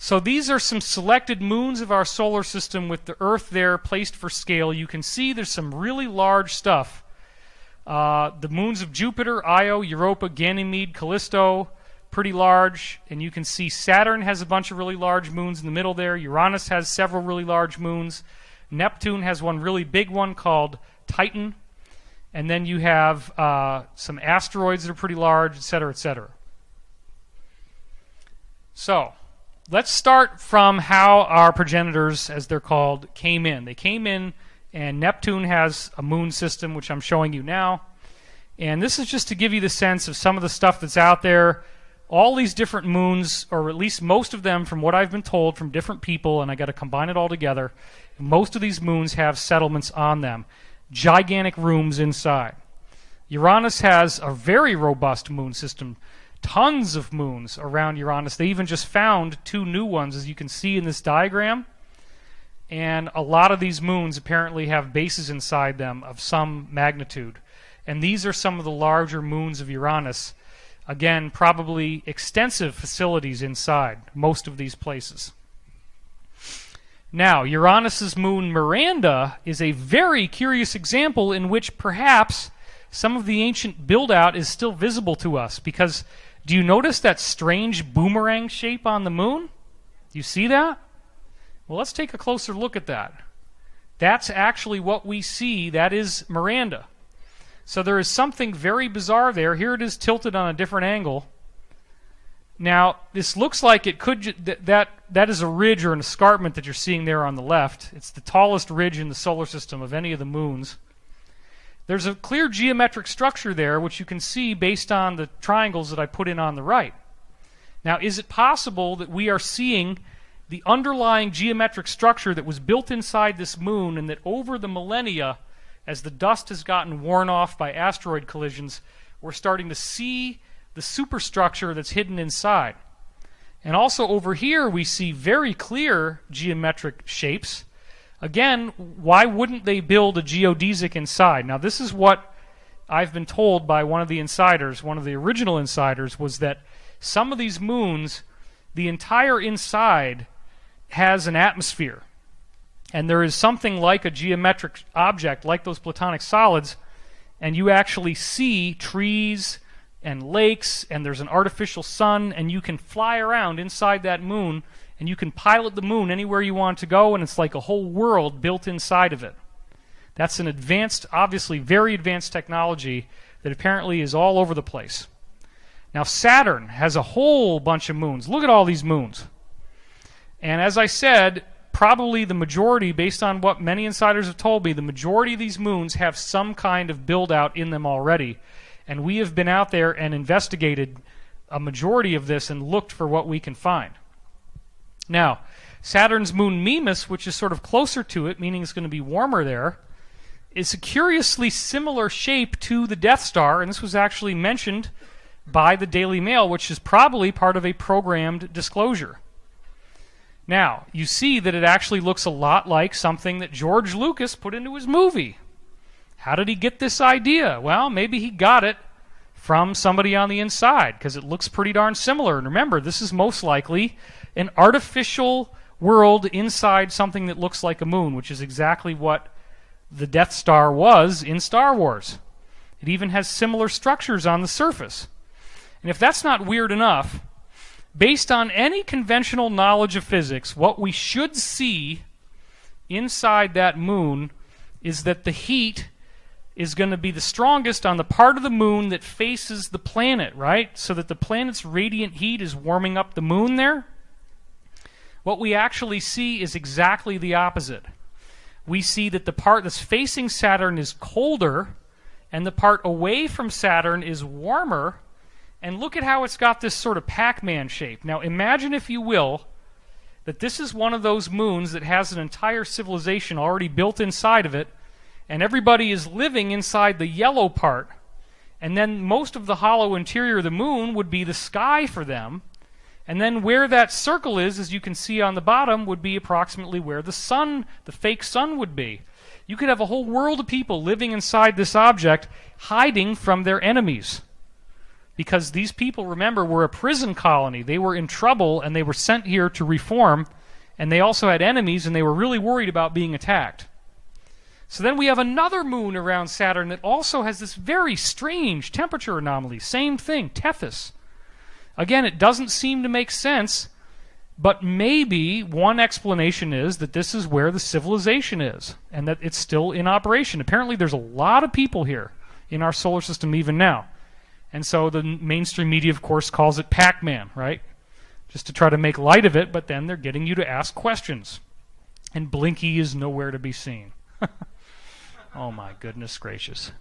So these are some selected moons of our solar system with the Earth there placed for scale. You can see there's some really large stuff. The moons of Jupiter, Io, Europa, Ganymede, Callisto, pretty large. And you can see Saturn has a bunch of really large moons in the middle there. Uranus has several really large moons. Neptune has one really big one called Titan. And then you have some asteroids that are pretty large, etc., etc. So let's start from how our progenitors, as they're called, came in. They came in, and Neptune has a moon system, which I'm showing you now. And this is just to give you the sense of some of the stuff that's out there. All these different moons, or at least most of them from what I've been told from different people, and I got to combine it all together, most of these moons have settlements on them. Gigantic rooms inside. Uranus has a very robust moon system. Tons of moons around Uranus. They even just found 2 new ones, as you can see in this diagram. And a lot of these moons apparently have bases inside them of some magnitude. And these are some of the larger moons of Uranus. Again, probably extensive facilities inside most of these places. Now, Uranus's moon Miranda is a very curious example in which perhaps some of the ancient build-out is still visible to us, because do you notice that strange boomerang shape on the moon? Do you see that? Well, let's take a closer look at that. That's actually what we see. That is Miranda. So there is something very bizarre there. Here it is tilted on a different angle. Now, this looks like it could... that is a ridge or an escarpment that you're seeing there on the left. It's the tallest ridge in the solar system of any of the moons. There's a clear geometric structure there, which you can see based on the triangles that I put in on the right. Now, is it possible that we are seeing the underlying geometric structure that was built inside this moon, and that over the millennia, as the dust has gotten worn off by asteroid collisions, we're starting to see the superstructure that's hidden inside? And also over here, we see very clear geometric shapes. Again, why wouldn't they build a geodesic inside? Now, this is what I've been told by one of the insiders, one of the original insiders, was that some of these moons, the entire inside has an atmosphere. And there is something like a geometric object, like those platonic solids, and you actually see trees and lakes, and there's an artificial sun, and you can fly around inside that moon, and you can pilot the moon anywhere you want to go, and it's like a whole world built inside of it. That's an advanced, obviously very advanced technology that apparently is all over the place. Now, Saturn has a whole bunch of moons. Look at all these moons. And as I said, probably the majority, based on what many insiders have told me, the majority of these moons have some kind of build-out in them already. And we have been out there and investigated a majority of this and looked for what we can find. Now, Saturn's moon Mimas, which is sort of closer to it, meaning it's going to be warmer there, is a curiously similar shape to the Death Star, and this was actually mentioned by the Daily Mail, which is probably part of a programmed disclosure. Now, you see that it actually looks a lot like something that George Lucas put into his movie. How did he get this idea? Well, maybe he got it from somebody on the inside, because it looks pretty darn similar. And remember, this is most likely an artificial world inside something that looks like a moon, which is exactly what the Death Star was in Star Wars. It even has similar structures on the surface. And if that's not weird enough, based on any conventional knowledge of physics, what we should see inside that moon is that the heat is going to be the strongest on the part of the moon that faces the planet, right? So that the planet's radiant heat is warming up the moon there. What we actually see is exactly the opposite. We see that the part that's facing Saturn is colder, and the part away from Saturn is warmer. And look at how it's got this sort of Pac-Man shape. Now imagine, if you will, that this is one of those moons that has an entire civilization already built inside of it, and everybody is living inside the yellow part, and then most of the hollow interior of the moon would be the sky for them, and then where that circle is, as you can see on the bottom, would be approximately where the sun, the fake sun, would be. You could have a whole world of people living inside this object, hiding from their enemies. because these people, remember, were a prison colony. They were in trouble, and they were sent here to reform, and they also had enemies, and they were really worried about being attacked. So then we have another moon around Saturn that also has this very strange temperature anomaly. Same thing, Tethys. Again, it doesn't seem to make sense, but maybe one explanation is that this is where the civilization is, and that it's still in operation. Apparently there's a lot of people here in our solar system even now. And so the mainstream media, of course, calls it Pac-Man, right? Just to try to make light of it, but then they're getting you to ask questions. And Blinky is nowhere to be seen. Oh my goodness gracious.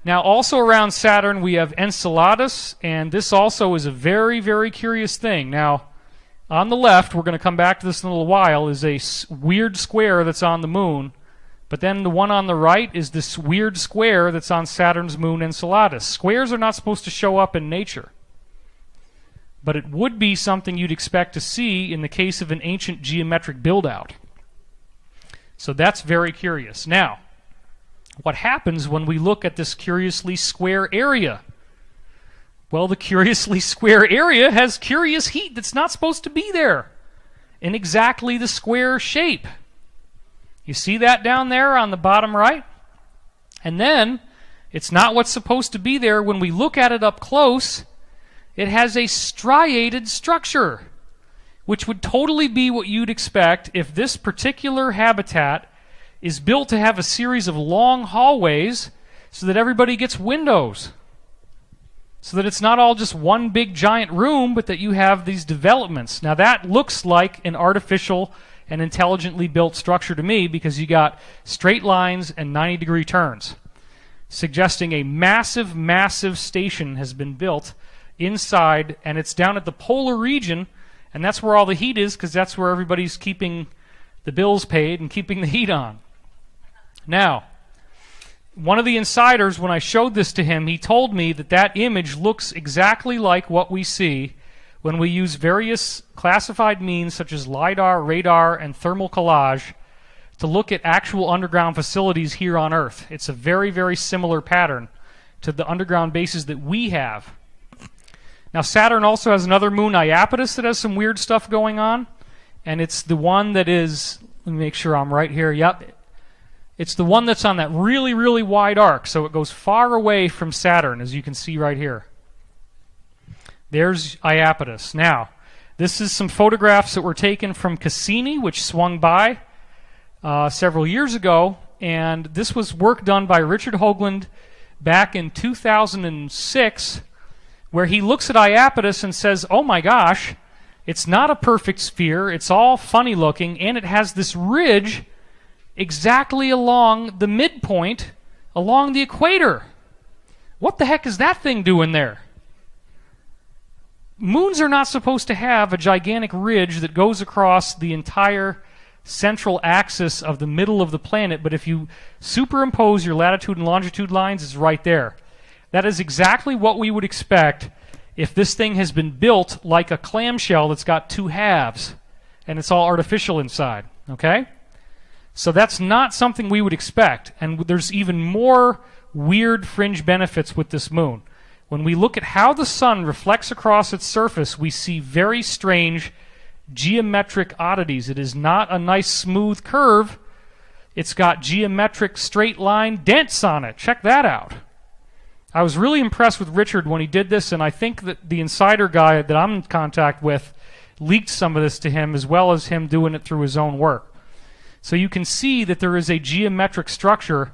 Now also around Saturn we have Enceladus, and this also is a very, very curious thing. Now on the left, we're going to come back to this in a little while, is a weird square that's on the moon, but then the one on the right is this weird square that's on Saturn's moon Enceladus. Squares are not supposed to show up in nature, but it would be something you'd expect to see in the case of an ancient geometric build-out. So that's very curious. Now, what happens when we look at this curiously square area? Well, the curiously square area has curious heat that's not supposed to be there in exactly the square shape. You see that down there on the bottom right? And then, it's not what's supposed to be there. When we look at it up close, it has a striated structure, which would totally be what you'd expect if this particular habitat is built to have a series of long hallways so that everybody gets windows. So that it's not all just one big giant room, but that you have these developments. Now that looks like an artificial and intelligently built structure to me, because you got straight lines and 90-degree turns, suggesting a massive, massive station has been built inside, and it's down at the polar region, and that's where all the heat is, because that's where everybody's keeping the bills paid and keeping the heat on. Now, one of the insiders, when I showed this to him, he told me that that image looks exactly like what we see when we use various classified means such as LiDAR, radar, and thermal collage to look at actual underground facilities here on Earth. It's a very, very similar pattern to the underground bases that we have. Now, Saturn also has another moon, Iapetus, that has some weird stuff going on, and it's the one that is, let me make sure I'm right here, yep. It's the one that's on that really, really wide arc, so it goes far away from Saturn, as you can see right here. There's Iapetus. Now, this is some photographs that were taken from Cassini, which swung by several years ago, and this was work done by Richard Hoagland back in 2006, where he looks at Iapetus and says, oh my gosh, it's not a perfect sphere, it's all funny looking, and it has this ridge exactly along the midpoint, along the equator. What the heck is that thing doing there? Moons are not supposed to have a gigantic ridge that goes across the entire central axis of the middle of the planet, but if you superimpose your latitude and longitude lines, it's right there. That is exactly what we would expect if this thing has been built like a clamshell that's got two halves and it's all artificial inside. Okay? So that's not something we would expect, and there's even more weird fringe benefits with this moon. When we look at how the sun reflects across its surface, we see very strange geometric oddities. It is not a nice smooth curve. It's got geometric straight line dents on it. Check that out. I was really impressed with Richard when he did this, and I think that the insider guy that I'm in contact with leaked some of this to him, as well as him doing it through his own work. So you can see that there is a geometric structure,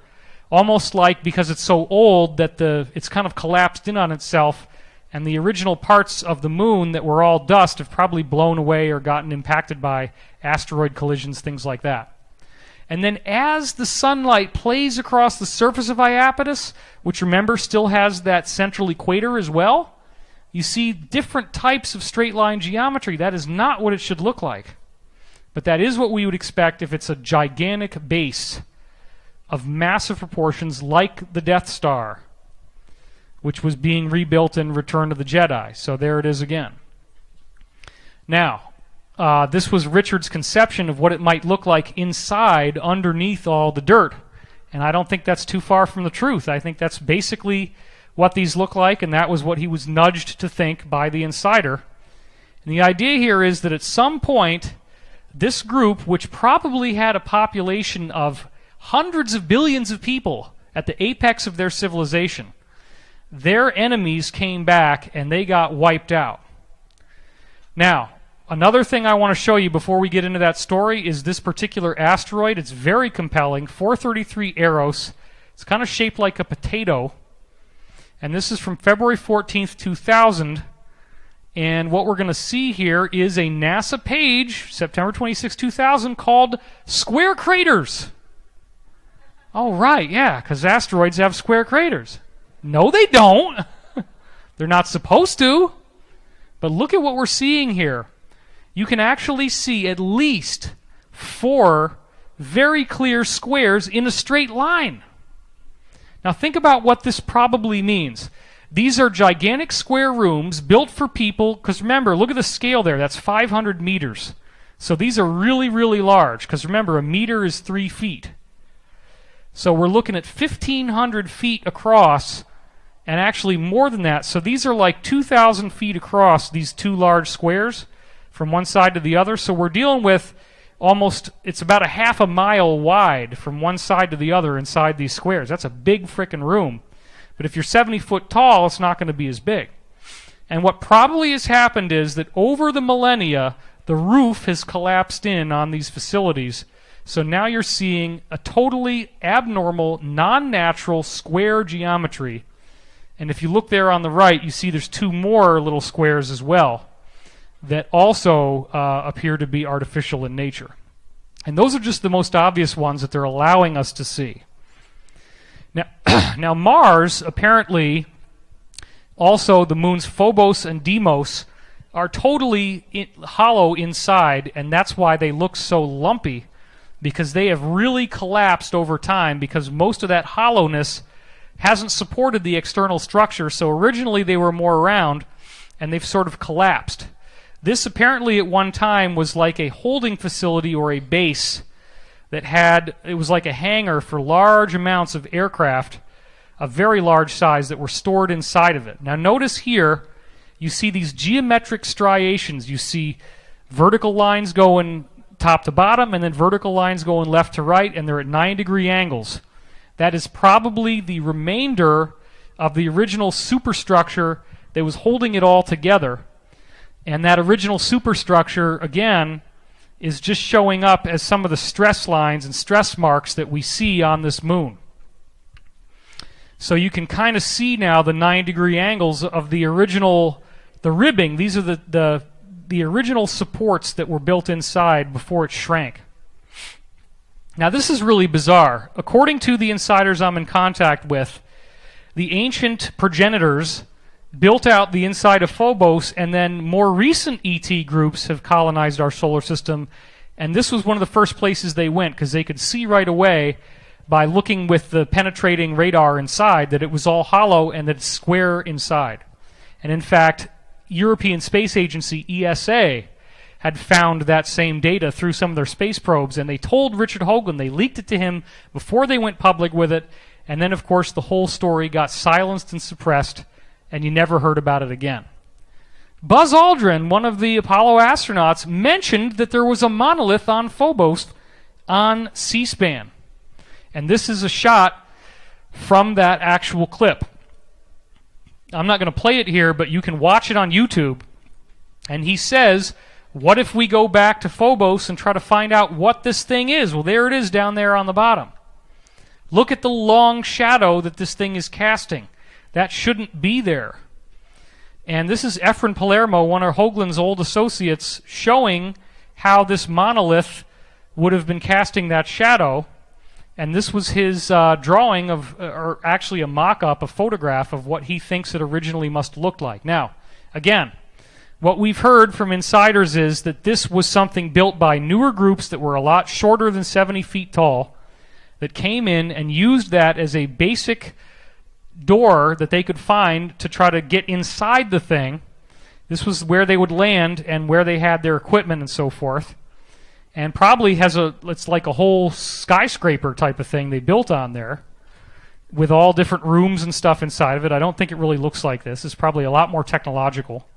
almost like, because it's so old, that it's kind of collapsed in on itself, and the original parts of the moon that were all dust have probably blown away or gotten impacted by asteroid collisions, things like that. And then as the sunlight plays across the surface of Iapetus, which remember still has that central equator as well, you see different types of straight line geometry. That is not what it should look like. But that is what we would expect if it's a gigantic base of massive proportions like the Death Star, which was being rebuilt in Return of the Jedi. So there it is again. Now, this was Richard's conception of what it might look like inside, underneath all the dirt. And I don't think that's too far from the truth. I think that's basically what these look like, and that was what he was nudged to think by the insider. And the idea here is that at some point, this group, which probably had a population of hundreds of billions of people at the apex of their civilization, their enemies came back and they got wiped out. Now, another thing I want to show you before we get into that story is this particular asteroid. It's very compelling, 433 Eros. It's kind of shaped like a potato. And this is from February 14th, 2000. And what we're going to see here is a NASA page, September 26, 2000, called Square Craters. Oh, right, yeah, because asteroids have square craters. No, they don't. They're not supposed to. But look at what we're seeing here. You can actually see at least 4 very clear squares in a straight line. Now think about what this probably means. These are gigantic square rooms built for people, because remember, look at the scale there. That's 500 meters. So these are really, really large, because remember, a meter is 3 feet. So we're looking at 1,500 feet across, and actually more than that. So these are like 2,000 feet across, these 2 large squares, from one side to the other. So we're dealing with almost, it's about a half a mile wide from one side to the other inside these squares. That's a big frickin' room. But if you're 70 foot tall, it's not going to be as big. And what probably has happened is that over the millennia, the roof has collapsed in on these facilities. So now you're seeing a totally abnormal, non-natural square geometry. And if you look there on the right, you see there's 2 more little squares as well that also appear to be artificial in nature. And those are just the most obvious ones that they're allowing us to see. Now Mars, apparently, also the moons Phobos and Deimos, are totally hollow inside, and that's why they look so lumpy, because they have really collapsed over time, because most of that hollowness hasn't supported the external structure. So originally they were more round, and they've sort of collapsed. This apparently at one time was like a holding facility or a base that had, it was like a hangar for large amounts of aircraft, a very large size, that were stored inside of it. Now notice here, you see these geometric striations. You see vertical lines going top to bottom, and then vertical lines going left to right, and they're at 9-degree angles. That is probably the remainder of the original superstructure that was holding it all together. And that original superstructure, again, is just showing up as some of the stress lines and stress marks that we see on this moon. So you can kind of see now the 9-degree angles of the original, the ribbing. These are the original supports that were built inside before it shrank. Now this is really bizarre. According to the insiders I'm in contact with, the ancient progenitors built out the inside of Phobos, and then more recent ET groups have colonized our solar system, and this was one of the first places they went, because they could see right away by looking with the penetrating radar inside that it was all hollow and that it's square inside. And in fact, European Space Agency, ESA, had found that same data through some of their space probes, and they told Richard Hoagland, they leaked it to him before they went public with it, and then of course the whole story got silenced and suppressed, and you never heard about it again. Buzz Aldrin, one of the Apollo astronauts, mentioned that there was a monolith on Phobos on C-SPAN. And this is a shot from that actual clip. I'm not going to play it here, but you can watch it on YouTube. And he says, what if we go back to Phobos and try to find out what this thing is? Well, there it is down there on the bottom. Look at the long shadow that this thing is casting. That shouldn't be there. And this is Efren Palermo, one of Hoagland's old associates, showing how this monolith would have been casting that shadow. And this was his drawing of, or actually a mock-up, a photograph of what he thinks it originally must look like. Now, again, what we've heard from insiders is that this was something built by newer groups that were a lot shorter than 70 feet tall, that came in and used that as a basic door that they could find to try to get inside the thing. This was where they would land and where they had their equipment and so forth. And probably has it's like a whole skyscraper type of thing they built on there. with all different rooms and stuff inside of it. I don't think it really looks like this. It's probably a lot more technological.